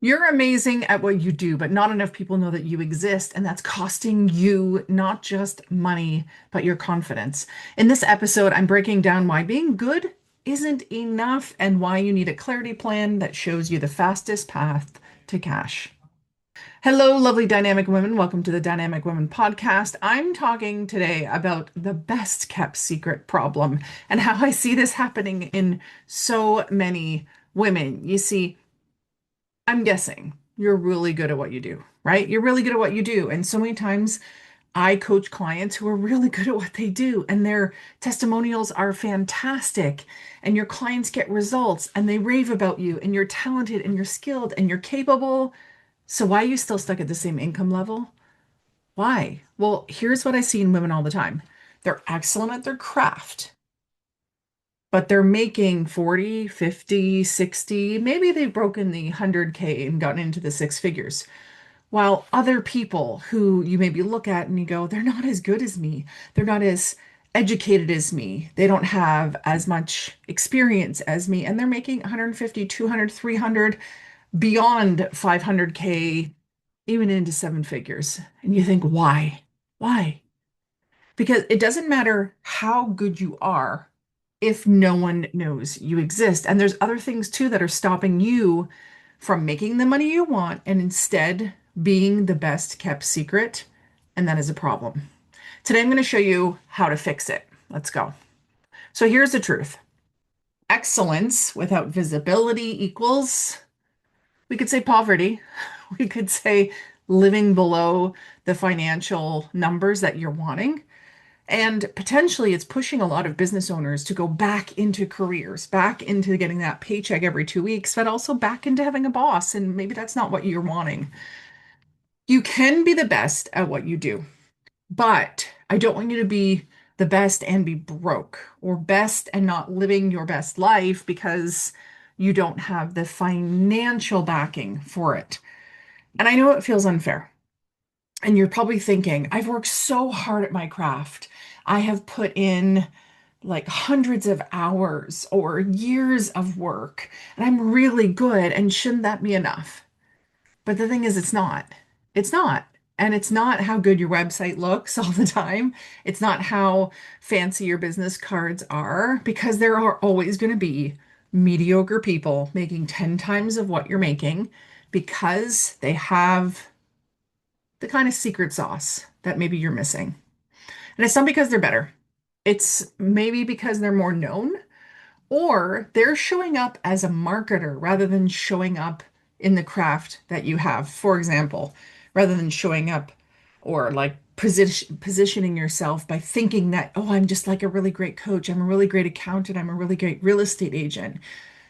You're amazing at what you do, but not enough people know that you exist, and that's costing you not just money, but your confidence. In this episode, I'm breaking down why being good isn't enough and why you need a clarity plan that shows you the fastest path to cash. Hello, lovely dynamic women. Welcome to the Dynamic Women podcast. I'm talking today about the best kept secret problem and how I see this happening in so many women. You see, I'm guessing you're really good at what you do, right? You're really good at what you do. And so many times I coach clients who are really good at what they do, and their testimonials are fantastic. And your clients get results and they rave about you, and you're talented and you're skilled and you're capable. So why are you still stuck at the same income level? Why? Well, here's what I see in women all the time. They're excellent at their craft, but they're making 40, 50, 60. Maybe they've broken the 100K and gotten into the six figures. While other people who you maybe look at and you go, they're not as good as me. They're not as educated as me. They don't have as much experience as me. And they're making 150, 200, 300, beyond 500K, even into seven figures. And you think, why? Why? Because it doesn't matter how good you are if no one knows you exist. And there's other things too that are stopping you from making the money you want and instead being the best kept secret. And that is a problem. Today, I'm going to show you how to fix it. Let's go. So here's the truth. Excellence without visibility equals, we could say poverty. We could say living below the financial numbers that you're wanting. And potentially, it's pushing a lot of business owners to go back into careers, back into getting that paycheck every 2 weeks, but also back into having a boss. And maybe that's not what you're wanting. You can be the best at what you do, but I don't want you to be the best and be broke, or best and not living your best life because you don't have the financial backing for it. And I know it feels unfair. And you're probably thinking, I've worked so hard at my craft. I have put in like hundreds of hours or years of work, and I'm really good. And shouldn't that be enough? But the thing is, it's not. It's not. And it's not how good your website looks all the time. It's not how fancy your business cards are, because there are always going to be mediocre people making 10 times of what you're making because they have the kind of secret sauce that maybe you're missing. And it's not because they're better. It's maybe because they're more known, or they're showing up as a marketer rather than showing up in the craft that you have. For example, rather than showing up or like positioning yourself by thinking that, oh, I'm just like a really great coach, I'm a really great accountant, I'm a really great real estate agent.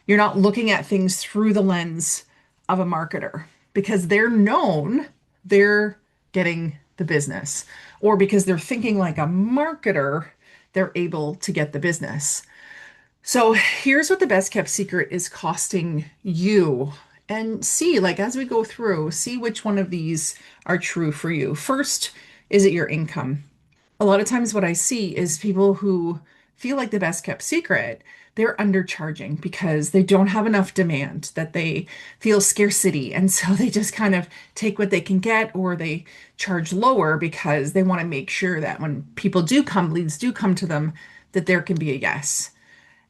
You're not looking at things through the lens of a marketer because they're known, they're getting the business, or because they're thinking like a marketer, they're able to get the business. So here's what the best kept secret is costing you. And see, like as we go through, see which one of these are true for you. First, is it your income? A lot of times, what I see is people who feel like the best kept secret, they're undercharging because they don't have enough demand, that they feel scarcity. And so they just kind of take what they can get, or they charge lower because they want to make sure that when people do come, leads do come to them, that there can be a yes.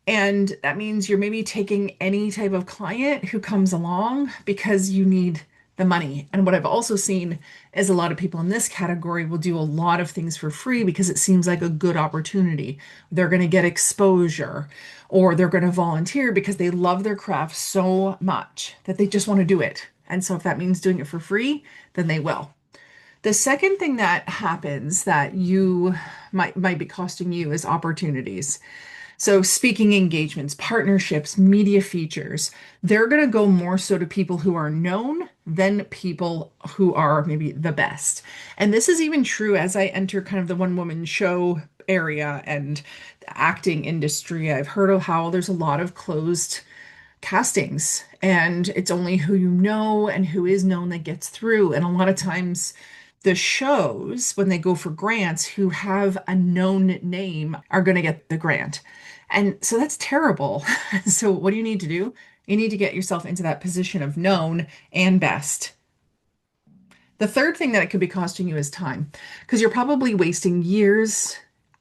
And that means you're maybe taking any type of client who comes along because you need the money. And what I've also seen is a lot of people in this category will do a lot of things for free because it seems like a good opportunity. They're going to get exposure, or they're going to volunteer because they love their craft so much that they just want to do it. And so if that means doing it for free, then they will. The second thing that happens that you might be costing you is opportunities. So speaking engagements, partnerships, media features, they're going to go more so to people who are known than people who are maybe the best. And this is even true as I enter kind of the one woman show area and the acting industry. I've heard of how there's a lot of closed castings, and it's only who you know and who is known that gets through. And a lot of times the shows, when they go for grants, who have a known name are going to get the grant. And so that's terrible. So what do you need to do? You need to get yourself into that position of known and best. The third thing that it could be costing you is time, because you're probably wasting years,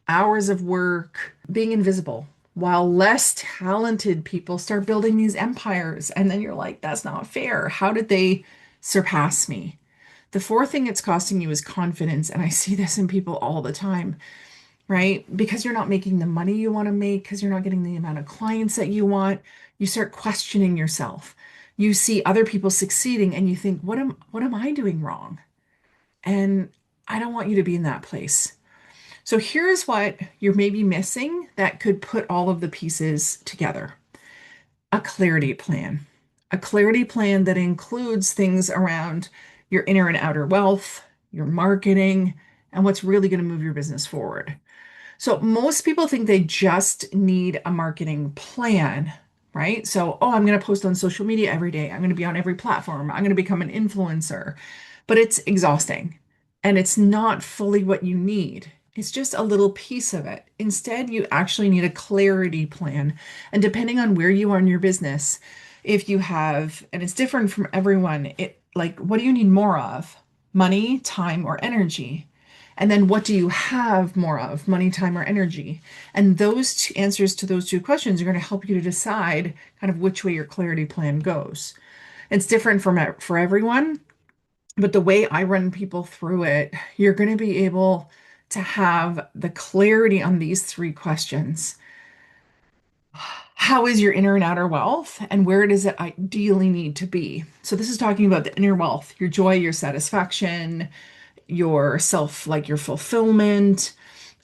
hours of work being invisible, while less talented people start building these empires. And then you're like, that's not fair. How did they surpass me? The fourth thing it's costing you is confidence. And I see this in people all the time, right? Because you're not making the money you want to make, because you're not getting the amount of clients that you want, you start questioning yourself. You see other people succeeding and you think, what am I doing wrong? And I don't want you to be in that place. So here's what you're maybe missing that could put all of the pieces together. A clarity plan. A clarity plan that includes things around your inner and outer wealth, your marketing, and what's really going to move your business forward. So most people think they just need a marketing plan, right? So, oh, I'm going to post on social media every day. I'm going to be on every platform. I'm going to become an influencer. But it's exhausting and it's not fully what you need. It's just a little piece of it. Instead, you actually need a clarity plan. And depending on where you are in your business, if you have, and it's different from everyone, it like, what do you need more of? Money, time, or energy? And then what do you have more of, money, time, or energy? And those answers to those two questions are going to help you to decide kind of which way your clarity plan goes. It's different for everyone, but the way I run people through it, you're going to be able to have the clarity on these three questions. How is your inner and outer wealth, and where does it ideally need to be? So, this is talking about the inner wealth, your joy, your satisfaction, your self, like your fulfillment.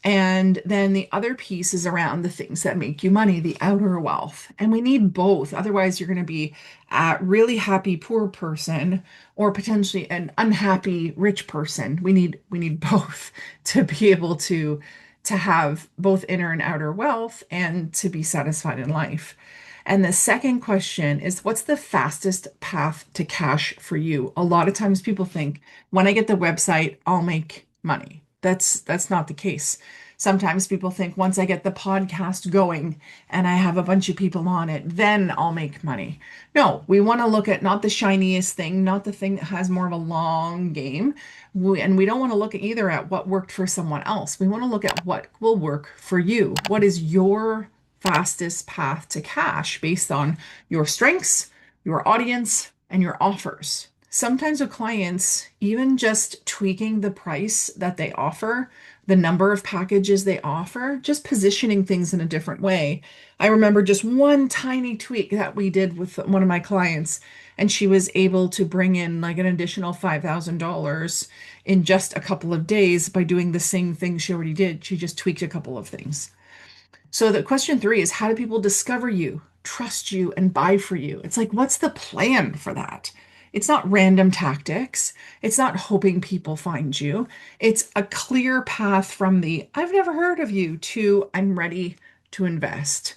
And then the other piece is around the things that make you money, the outer wealth. And we need both. Otherwise, you're going to be a really happy poor person or potentially an unhappy rich person. We need both to be able to have both inner and outer wealth and to be satisfied in life. And the second question is, what's the fastest path to cash for you? A lot of times people think, when I get the website, I'll make money. That's not the case. Sometimes people think, once I get the podcast going and I have a bunch of people on it, then I'll make money. No, we want to look at not the shiniest thing, not the thing that has more of a long game. And we don't want to look at either at what worked for someone else. We want to look at what will work for you. What is your fastest path to cash based on your strengths, your audience, and your offers? Sometimes with clients, even just tweaking the price that they offer, the number of packages they offer, just positioning things in a different way. I remember just one tiny tweak that we did with one of my clients, and she was able to bring in like an additional $5,000 in just a couple of days by doing the same thing she already did. She just tweaked a couple of things. So the question three is, how do people discover you, trust you, and buy for you? It's like, what's the plan for that? It's not random tactics. It's not hoping people find you. It's a clear path from the I've never heard of you to I'm ready to invest.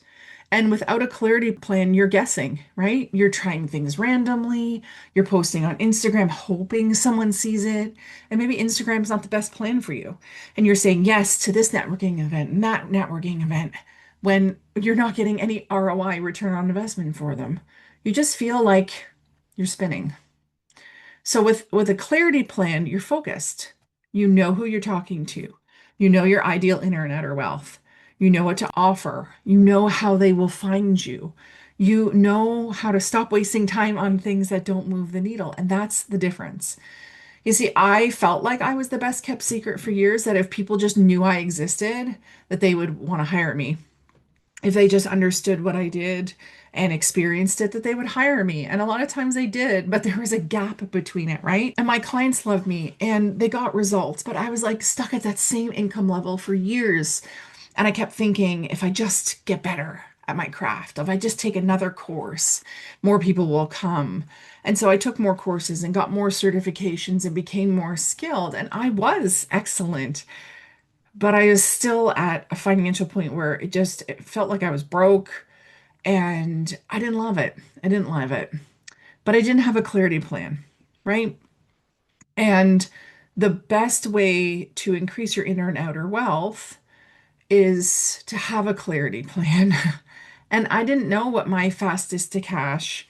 And without a clarity plan, you're guessing, right? You're trying things randomly. You're posting on Instagram, hoping someone sees it. And maybe Instagram's not the best plan for you. And you're saying yes to this networking event and that networking event when you're not getting any ROI, return on investment for them. You just feel like you're spinning. So with a clarity plan, you're focused. You know who you're talking to. You know your ideal inner and outer wealth. You know what to offer. You know how they will find you. You know how to stop wasting time on things that don't move the needle. And that's the difference. You see, I felt like I was the best kept secret for years, that if people just knew I existed, that they would want to hire me. If they just understood what I did and experienced it, that they would hire me. And a lot of times they did, but there was a gap between it, right? And my clients loved me and they got results, but I was like stuck at that same income level for years. And I kept thinking, if I just get better at my craft, if I just take another course, more people will come. And so I took more courses and got more certifications and became more skilled. And I was excellent, but I was still at a financial point where it felt like I was broke and I didn't love it. I didn't love it, but I didn't have a clarity plan, right? And the best way to increase your inner and outer wealth is to have a clarity plan And I didn't know what my fastest to cash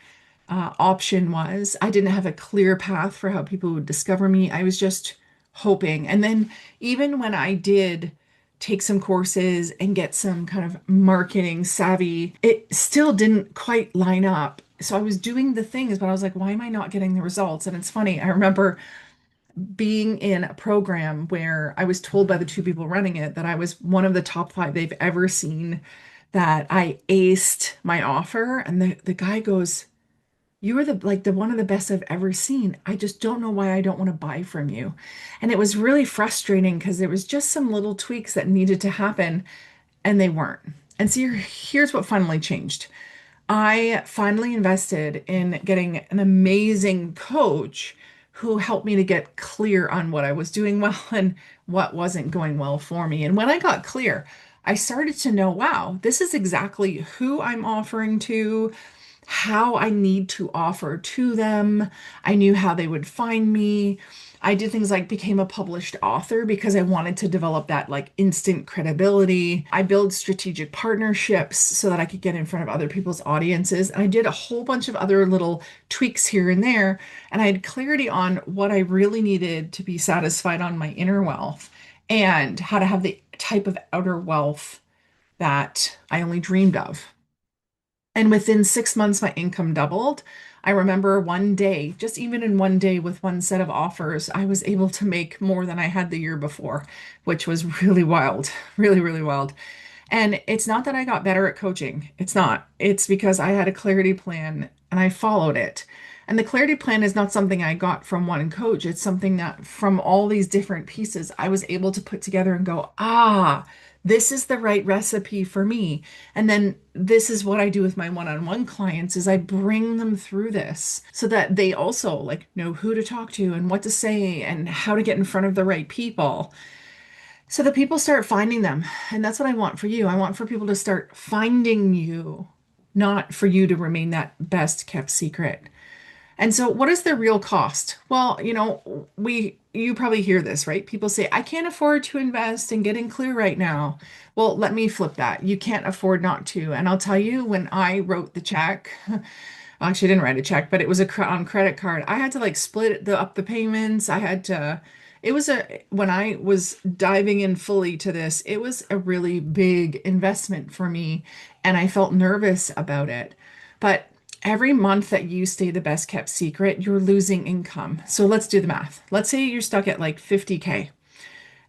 option was. I didn't have a clear path for how people would discover me. I was just hoping. And then even when I did take some courses and get some kind of marketing savvy, it still didn't quite line up. So I was doing the things, but I was like, why am I not getting the results? And it's funny, I remember being in a program where I was told by the two people running it that I was one of the top five they've ever seen, that I aced my offer. And the guy goes, you were the one of the best I've ever seen. I just don't know why I don't want to buy from you. And it was really frustrating because there was just some little tweaks that needed to happen and they weren't. And so here's what finally changed. I finally invested in getting an amazing coach who helped me to get clear on what I was doing well and what wasn't going well for me. And when I got clear, I started to know, wow, this is exactly who I'm offering to, how I need to offer to them. I knew how they would find me. I did things like became a published author because I wanted to develop that like instant credibility. I built strategic partnerships so that I could get in front of other people's audiences. And I did a whole bunch of other little tweaks here and there. And I had clarity on what I really needed to be satisfied on my inner wealth and how to have the type of outer wealth that I only dreamed of. And within 6 months, my income doubled. I remember one day, just even in one day with one set of offers, I was able to make more than I had the year before, which was really wild, really, really wild. And it's not that I got better at coaching. It's not. It's because I had a clarity plan and I followed it. And the clarity plan is not something I got from one coach. It's something that from all these different pieces, I was able to put together and go, ah, this is the right recipe for me. And then this is what I do with my one-on-one clients is I bring them through this so that they also like know who to talk to and what to say and how to get in front of the right people so that people start finding them. And that's what I want for you. I want for people to start finding you, not for you to remain that best kept secret. And so what is the real cost? Well, you probably hear this, right? People say, I can't afford to invest in getting clear right now. Well, let me flip that. You can't afford not to. And I'll tell you, when I wrote the check, actually I didn't write a check, but it was on credit card. I had to like split up the payments. It was when I was diving in fully to this, it was a really big investment for me and I felt nervous about it. But every month that you stay the best kept secret, you're losing income. So let's do the math. Let's say you're stuck at like 50K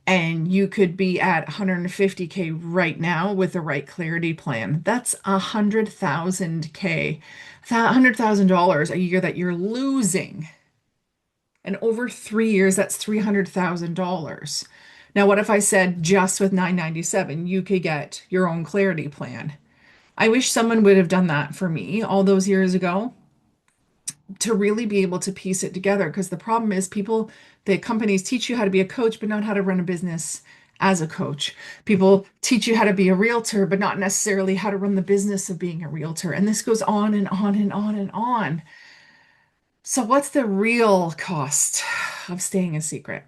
and you could be at 150K right now with the right clarity plan. That's 100,000K, $100,000 a year that you're losing. And over 3 years, that's $300,000. Now, what if I said just with 997, you could get your own clarity plan? I wish someone would have done that for me all those years ago to really be able to piece it together. Because the problem is the companies teach you how to be a coach, but not how to run a business as a coach. People teach you how to be a realtor, but not necessarily how to run the business of being a realtor. And this goes on and on and on and on. So what's the real cost of staying a secret?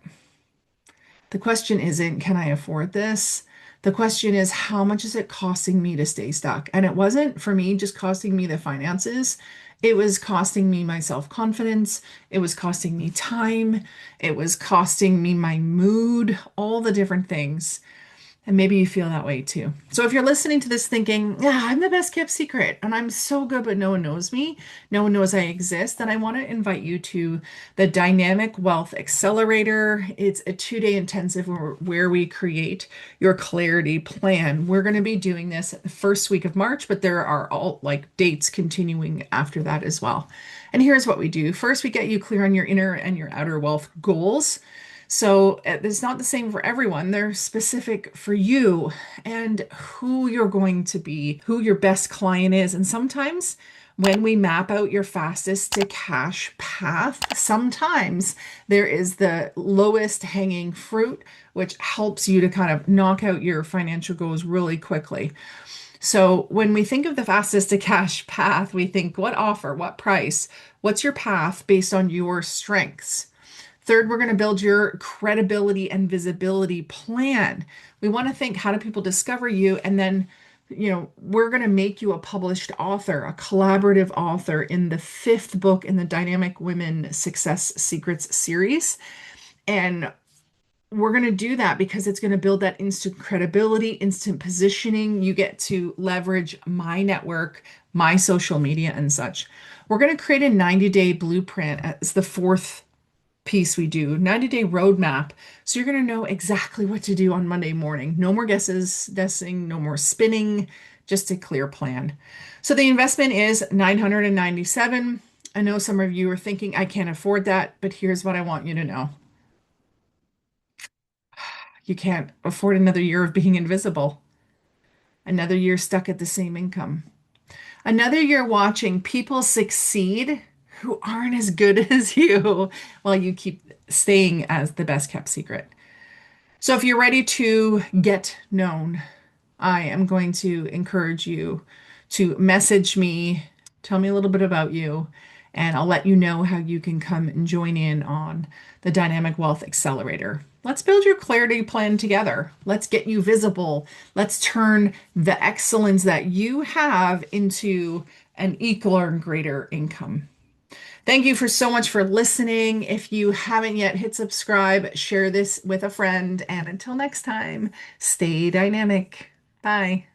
The question isn't, can I afford this? The question is, how much is it costing me to stay stuck? And it wasn't for me just costing me the finances. It was costing me my self-confidence. It was costing me time. It was costing me my mood, all the different things. And maybe you feel that way too. So if you're listening to this thinking, yeah, I'm the best kept secret and I'm so good, but no one knows me, no one knows I exist, then I want to invite you to the Dynamic Wealth Accelerator. It's a 2-day intensive where we create your clarity plan. We're going to be doing this the first week of March, but there are all like dates continuing after that as well. And here's what we do. First, we get you clear on your inner and your outer wealth goals. So it's not the same for everyone. They're specific for you and who you're going to be, who your best client is. And sometimes when we map out your fastest to cash path, sometimes there is the lowest hanging fruit, which helps you to kind of knock out your financial goals really quickly. So when we think of the fastest to cash path, we think what offer, what price, what's your path based on your strengths. Third, we're going to build your credibility and visibility plan. We want to think, how do people discover you? And then we're going to make you a published author, a collaborative author in the fifth book in the Dynamic Women Success Secrets series. And we're going to do that because it's going to build that instant credibility, instant positioning. You get to leverage my network, my social media, and such. We're going to create a 90-day blueprint as the fourth piece we do, 90-day roadmap. So you're going to know exactly what to do on Monday morning. No more guessing, no more spinning, just a clear plan. So the investment is 997. I know some of you are thinking I can't afford that, but here's what I want you to know. You can't afford another year of being invisible, another year stuck at the same income, another year watching people succeed who aren't as good as you while you keep staying as the best kept secret. So if you're ready to get known, I am going to encourage you to message me, tell me a little bit about you, and I'll let you know how you can come and join in on the Dynamic Wealth Accelerator. Let's build your clarity plan together. Let's get you visible. Let's turn the excellence that you have into an equal or greater income. Thank you for so much for listening. If you haven't yet, hit subscribe, share this with a friend, and until next time, stay dynamic. Bye.